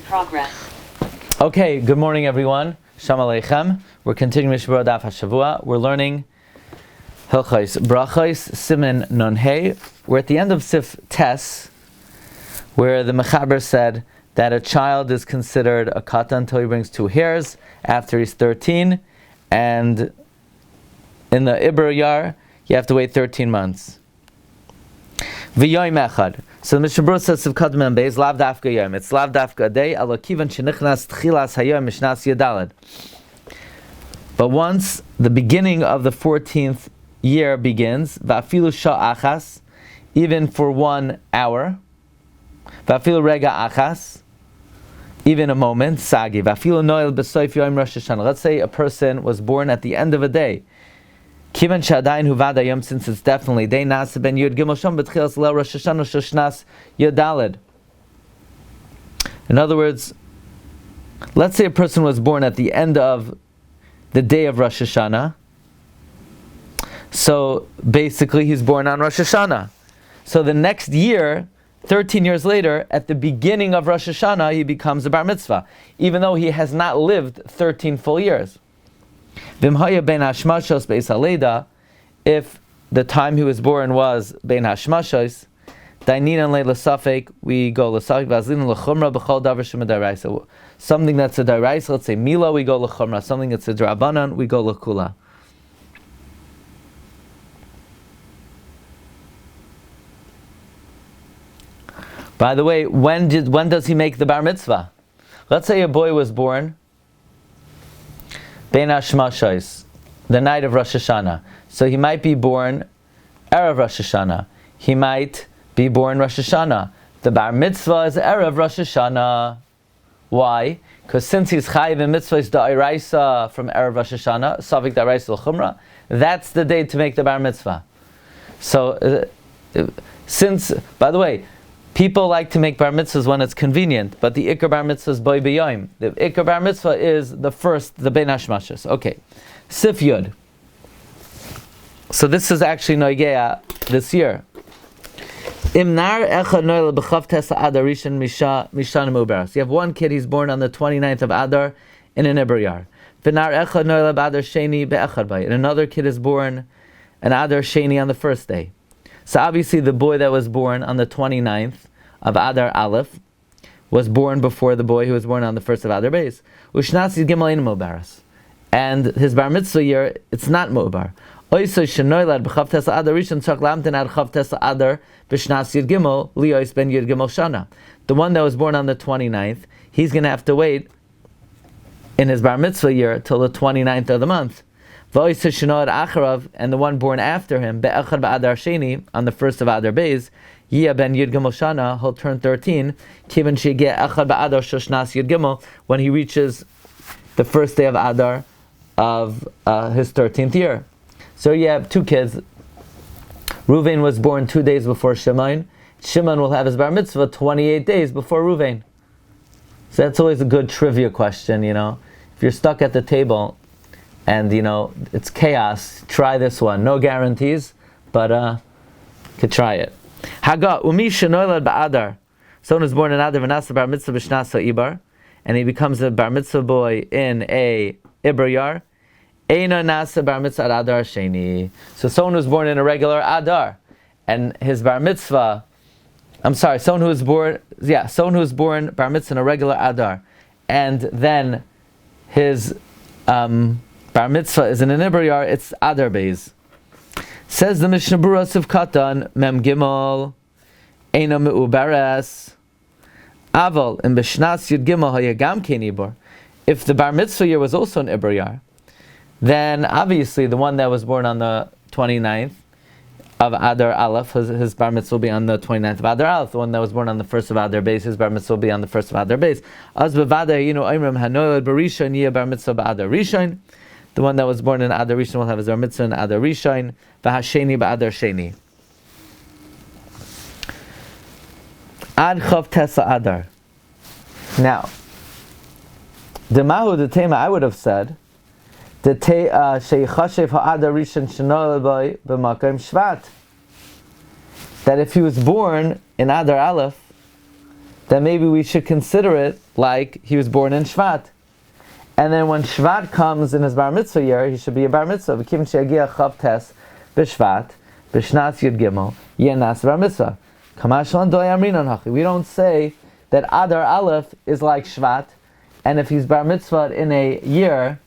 Progress. Okay, good morning everyone. Shalom Aleichem. We're continuing Mishna Berura daf Hashavua. We're learning Hilchos Brachos, Siman Nun Hey. We're at the end of Sif Tes, where the Mechaber said that a child is considered a katan until he brings 2 hairs, after he's 13, and in the Ibra Yar, you have to wait 13 months. V'yoyim echad. So the Mishna Berura says, Sivkad Mem Beis, Lav Dafka Yom. It's Lav Dafka a day, Alo Kivan Shenichnas Tchilas Hayom Mishnas Yadalad. But once the beginning of the 14th year begins, Va'afilu Shah Achas, even for 1 hour, Va'afilu Rega Achas, even a moment, Sagi, Va'afilu Noel B'soif Yom Rosh Hashanah. Let's say a person was born at the end of a day. Kivan Shadayin Huvada Yom, since it's definitely day Nas Ben Yud Gimel Shom B'Tchilas Leil Rosh Hashanah Shoshnas Yadalad. In other words, let's say a person was born at the end of the day of Rosh Hashanah. So basically he's born on Rosh Hashanah. So the next year, 13 years later, at the beginning of Rosh Hashanah, he becomes a bar mitzvah, even though he has not lived 13 full years. If the time he was born was bein hashmashos, daininan leila safek, we go l'safek v'azlin l'chumra b'chol davar shemedaraisa. Something that's a daraisa, let's say mila, we go l'chumra. Something that's a drabanan, we go l'kula. By the way, when does he make the bar mitzvah? Let's say a boy was born bein hashmashos, the night of Rosh Hashanah. So he might be born Erev Rosh Hashanah. He might be born Rosh Hashanah. The bar mitzvah is Erev Rosh Hashanah. Why? Because since he's chayiv in mitzvah is da'iraisa from Erev Rosh Hashanah, Savik da'iraisa l'chumra, that's the day to make the bar mitzvah. So, since, by the way, people like to make bar mitzvahs when it's convenient, but the ikar bar mitzvah is boi b'yoyim. The ikar bar mitzvah is the first, the bein hashmashos. Okay. Sif Yud. So this is actually Noigea this year. Imnar echad noel b'chav tes Adar Rishon Mishna Berura. So you have one kid, he's born on the 29th of Adar in an Ibra Yar. V'nar echad noel b'Adar Sheni be'echad bay. And another kid is born an Adar Sheni on the first day. So obviously the boy that was born on the 29th of Adar Aleph was born before the boy who was born on the 1st of Adar Beis. U'shnasi gimel ein mu'baras. And his bar mitzvah year, it's not mu'bar. The one that was born on the 29th, he's going to have to wait in his bar mitzvah year till the 29th of the month. And the one born after him, on the 1st of Adar Beis, he'll turn 13, when he reaches the first day of Adar of his 13th year. So you have 2 kids. Ruvain was born 2 days before Shimon. Shimon will have his bar mitzvah 28 days before Ruvain. So that's always a good trivia question, If you're stuck at the table and, it's chaos, try this one. No guarantees, but could try it. Haga, umi shenoilad ba'adar. Someone is born in Adar v'nasa bar mitzvah b'shnasa ibar, and he becomes a bar mitzvah boy in a Ibra Yar. Eina nasa bar mitzvah Adar Sheni. So someone who's born in a regular Adar, and his bar mitzvah, someone who's born bar mitzvah in a regular Adar, and then his bar mitzvah is in an Ibra Yar, it's Adar Beis. Says the Mishna Berura Sivkatan Mem Gimel Eina Me'ubaras Aval in B'shnas Yud Gimel Hayagam Kenibor. If the bar mitzvah year was also an Ibra Yar, then obviously the one that was born on the 29th of Adar Aleph, his bar mitzvah will be on the 29th of Adar Aleph. The one that was born on the 1st of Adar Beis, his bar mitzvah will be on the 1st of Adar Beis. Az bevada oimrim hanoel barishon yeh bar mitzvah ba'Adar Rishon. The one that was born in Adar Rishon will have his bar mitzvah in Adar Rishon. V'hasheni ba'Adar Sheni. Ad chav tesa Adar. Now, the mahu the tema I would have said that if he was born in Adar Aleph, then maybe we should consider it like he was born in Shvat. And then when Shvat comes in his bar mitzvah year, he should be a bar mitzvah. V'kim she'agia chav tes b'Shvat, b'Shnat Yud Gimel, yenas bar mitzvah. Kamashlan doy amrinon hachi. We don't say that Adar Aleph is like Shvat, and if he's bar mitzvah in a year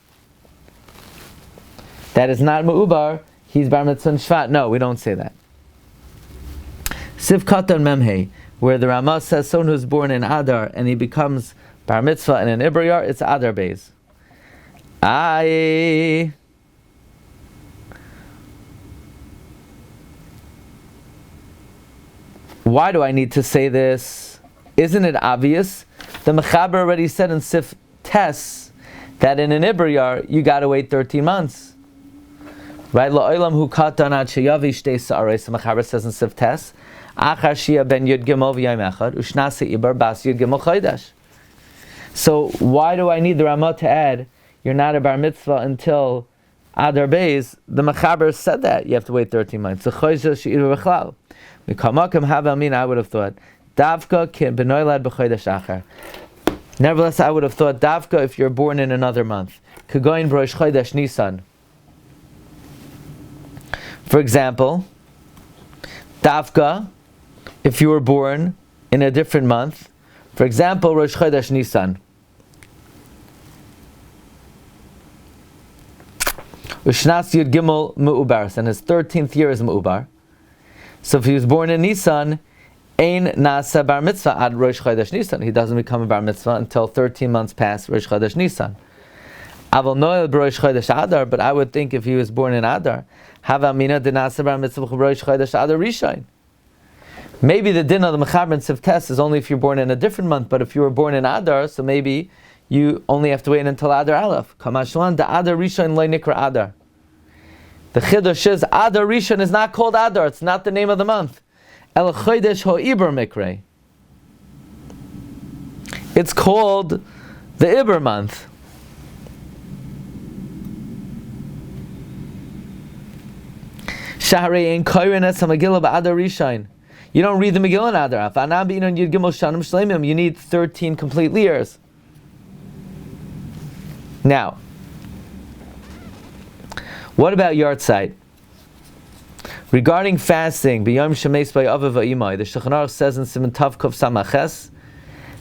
that is not Me'ubar, he's bar mitzvah in Shvat. No, we don't say that. Siv Katan Memhei, where the Ramah says someone who's born in Adar and he becomes bar mitzvah in an Ibrayar, it's Adar Beis. Why do I need to say this? Isn't it obvious? The Mechaber already said in Sif Tes that in an Ibrayar you got to wait 13 months. Right? La'olam hu katan ad sheyavi shtei sa'aros. The Mechaber says in Sif Tes, Achar shia ben yud gimel v'yayim echad ushnase ibar bas yud gimel chodesh. So why do I need the Ramah to add you're not a bar mitzvah until Adar Beis? The Mechaber said that you have to wait 13 months. I would have thought nevertheless, I would have thought Davka if you're born in another month. Kagoin Rosh Chodesh Nisan. For example, Davka if you were born in a different month. For example, Rosh Chodesh Nisan. Ushnas Yud Gimel Me'ubar, and his 13th year is Me'ubar. So if he was born in Nisan, Ein Nasa Bar Mitzvah ad Rosh Chodesh Nisan. He doesn't become a Bar Mitzvah until 13 months past Rosh Chodesh Nisan. Aval Noel Rosh Chodesh Adar, but I would think if he was born in Adar, Hava Mina de Nasa Bar Mitzvah Rosh Chodesh Adar Rishon. Maybe the din of the Mechaber and Siftes is only if you're born in a different month, but if you were born in Adar, so maybe you only have to wait until Adar Aleph. Kamashwan da Adar Rishon loy nikra Adar. The Chiddush is Adar Rishon is not called Adar. It's not the name of the month. El Chodesh Ho Iber Mikre. It's called the Iber month. Shaharei ein koyren es ha-Megillah ba'Adar Rishon. You don't read the Megillah in Adar. You need 13 complete years. Now, what about Yartzeit? Regarding fasting, B'yom shemeis b'ya'aviv ha'imai, the Shulchan Aruch says in Siman Tav Kuf Samaches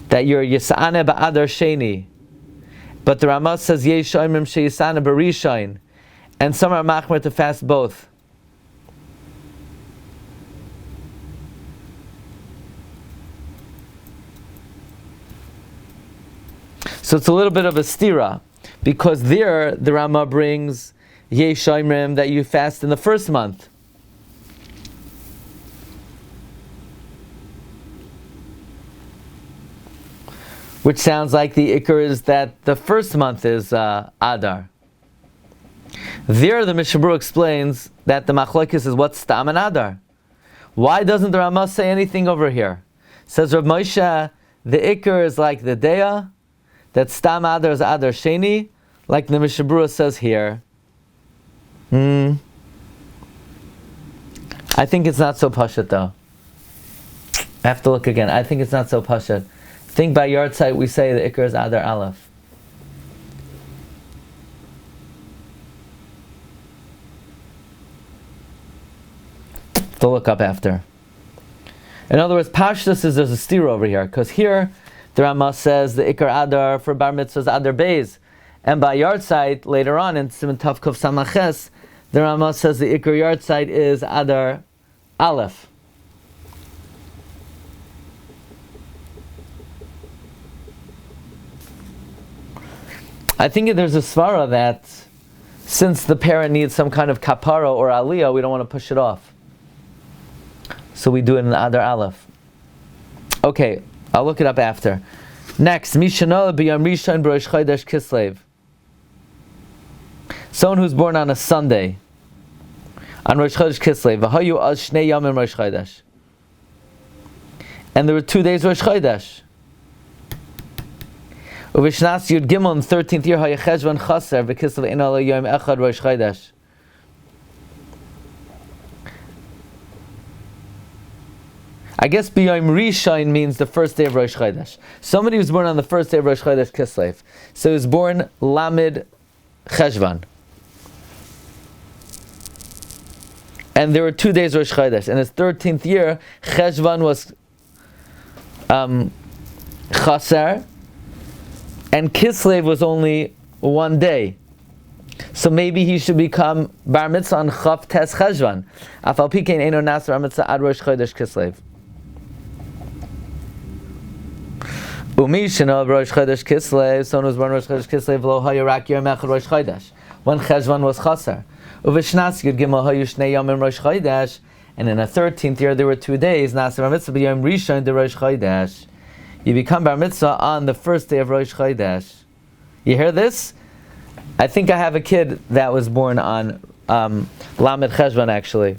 that you're Yisa'ane ba'Adar Sheni, but the Ramah says Yesh Omrim sheYisa'ane b'Rishon, and some are machmer to fast both. So it's a little bit of a stira, because there the Ramah brings Yesh Omrim that you fast in the first month. Which sounds like the Iker is that the first month is Adar. There the Mishna Berura explains that the Machlokes is what's Stam and Adar. Why doesn't the Ramah say anything over here? Says Rav Moshe, the Iker is like the Deah, that Stam Adar is Adar Sheni, like the Mishna Berura says here. I think it's not so pashut though. I have to look again. I think it's not so pashut. I think by Yartzeit we say the Iker is Adar Aleph. To look up after. In other words, Pashtus is there's a steer over here, because here the Ramah says the Iker Adar for Bar Mitzvah is Adar Beis, and by Yartzeit later on in Siman Tav Kuf Samaches, the Ramah says the Iker Yartzeit is Adar Aleph. I think there's a svara that since the parent needs some kind of kapara or aliyah, we don't want to push it off. So we do it in Adar Aleph. Okay, I'll look it up after. Next, Mishna Berura Rishon Rosh Chodesh Kislev. Someone who's born on a Sunday, on Rosh Chodesh Kislev. V'hayu az shnei yamim Rosh Chodesh. And there were 2 days Rosh Chodesh. Uvishnas Yud Gimel in the 13th year hayacheshvan chaser v'kislev ein ala yom echad Rosh Chodesh. I guess B'yom Rishon means the first day of Rosh Chodesh. Somebody was born on the first day of Rosh Chodesh Kislev. So he was born Lamed Cheshvan. And there were 2 days Rosh Chodesh. In his 13th year, Cheshvan was Chaser, and Kislev was only 1 day. So maybe he should become Bar Mitzvah on Chav Tes Cheshvan. Afal Pikein Eino Nas Bar Mitzvah Ad Rosh Chodesh Kislev. Umishna Rosh Chodesh Kislev. Someone was born Rosh Chodesh Kislev. Lo Hayarak Yom Echad Rosh Chodesh. When Cheshvan was Chaser. Uvishnas Yud Gimel Hayu Shnei Yomim Rosh Chodesh. And in the 13th year there were 2 days. Nas Bar Mitzvah B'Yom Rishon de Rosh Chodesh. You become Bar Mitzvah on the first day of Rosh Chodesh. You hear this? I think I have a kid that was born on Lamed Cheshvan actually.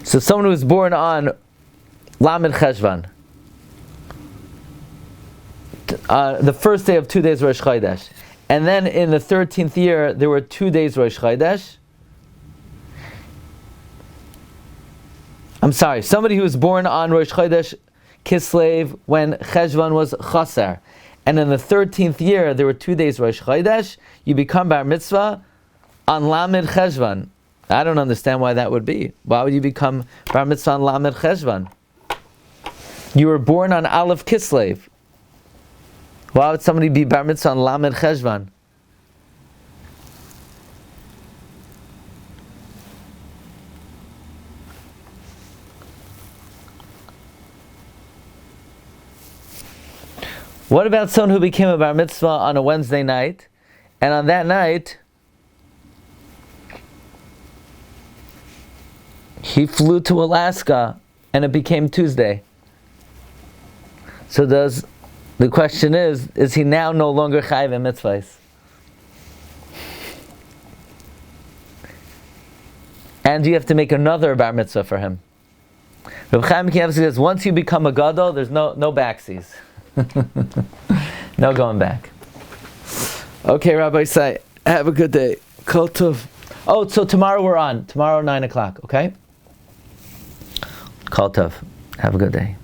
So someone who was born on Lamed Cheshvan, the first day of 2 days Rosh Chodesh. And then in the 13th year, there were 2 days Rosh Chodesh. I'm sorry, somebody who was born on Rosh Chodesh Kislev when Cheshvan was Chaser. And in the 13th year, there were 2 days Rosh Chodesh. You become Bar Mitzvah on Lamed Cheshvan. I don't understand why that would be. Why would you become Bar Mitzvah on Lamed Cheshvan? You were born on Aleph Kislev. Why would somebody be Bar Mitzvah on Lamed Cheshvan? What about someone who became a Bar Mitzvah on a Wednesday night, and on that night, he flew to Alaska, and it became Tuesday? So the question is he now no longer chayiv in mitzvahs? And you have to make another Bar Mitzvah for him. Reb Chaim Kanievsky says, once you become a gadol, there's no backsies. No going back. Okay, Rabbi Say, have a good day. Kol tov. Oh, so tomorrow we're on. Tomorrow 9 o'clock, okay? Kol tov. Have a good day.